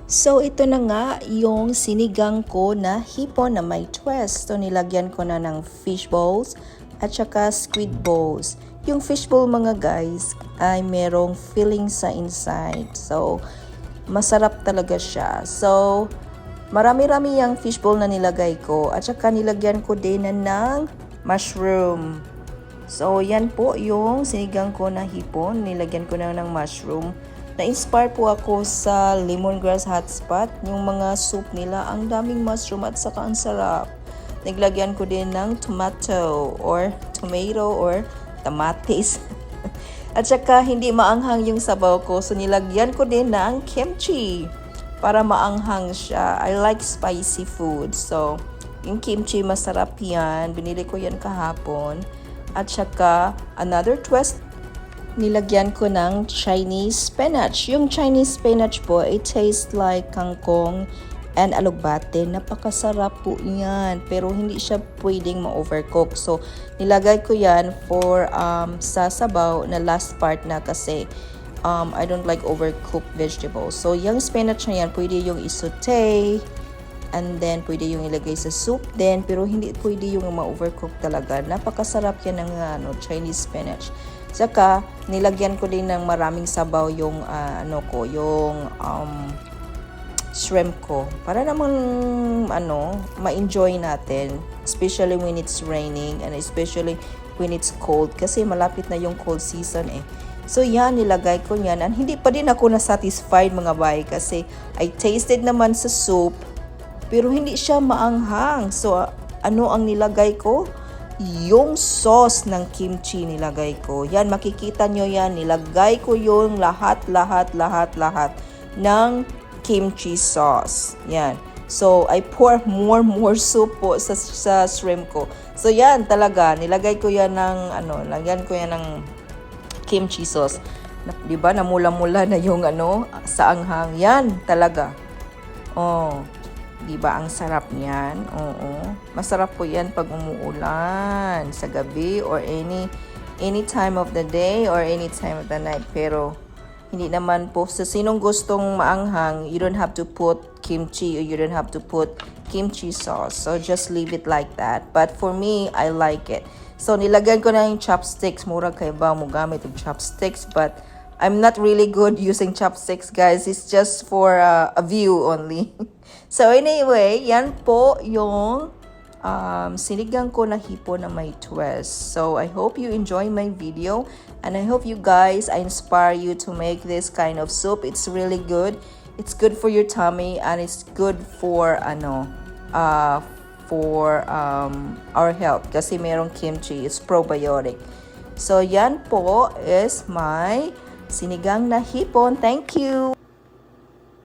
So ito na nga yung sinigang ko na hipon na may twist. So nilagyan ko na ng fish balls at saka squid balls. Yung fish ball mga guys ay merong filling sa inside. So masarap talaga siya. So marami-rami yung fish ball na nilagay ko at saka nilagyan ko din na ng mushroom. So yan po yung sinigang ko na hipon. Nilagyan ko na ng mushroom. Na-inspire po ako sa Lemongrass Hotspot. Yung mga soup nila, ang daming mushroom at saka ang sarap. Naglagyan ko din ng tomato or tomates. At saka hindi maanghang yung sabaw ko. So nilagyan ko din ng kimchi para maanghang siya. I like spicy food. So yung kimchi masarap yan. Binili ko yan kahapon. At saka another twist, nilagyan ko ng Chinese spinach. Yung Chinese spinach po, it tastes like kangkong and alugbate. Napakasarap po yan. Pero hindi siya pwedeng ma-overcook. So, nilagay ko yan for sa sabaw na last part na kasi I don't like overcooked vegetables. So, yung spinach na yan, pwede yung isaute. And then, pwede yung ilagay sa soup din. Pero hindi pwede yung ma-overcook talaga. Napakasarap yan ng Chinese spinach. Saka, nilagyan ko din ng maraming sabaw yung yung shrimp ko. Para namang ma-enjoy natin, especially when it's raining and especially when it's cold kasi malapit na yung cold season eh. So yan, nilagay ko yan and hindi pa din ako na-satisfied mga bay kasi I tasted naman sa soup pero hindi siya maanghang. So ano ang nilagay ko? Yung sauce ng kimchi nilagay ko. Yan, makikita nyo yan. Nilagay ko yung lahat ng kimchi sauce. Yan. So, I pour more soup po sa shrimp ko. So, yan talaga. Nilagay ko yan ng, lagyan ko yan ng kimchi sauce. Diba? Namula-mula na yung sa anghang. Yan talaga. Oh. Diba ang sarap niyan? Oo. Masarap po yan pag umuulan sa gabi or any time of the day or any time of the night. Pero hindi naman po sa sinong gustong maanghang, you don't have to put kimchi or you don't have to put kimchi sauce. So just leave it like that. But for me, I like it. So nilagyan ko na yung chopsticks. Murag kay ba mo gamit yung chopsticks, but I'm not really good using chopsticks, guys. It's just for a view only. So anyway, yan po yung sinigang ko na hipon na may twist. So I hope you enjoy my video and I hope you guys, I inspire you to make this kind of soup. It's really good. It's good for your tummy and it's good for our health kasi merong kimchi. It's probiotic. So yan po is my sinigang na hipon. Thank you!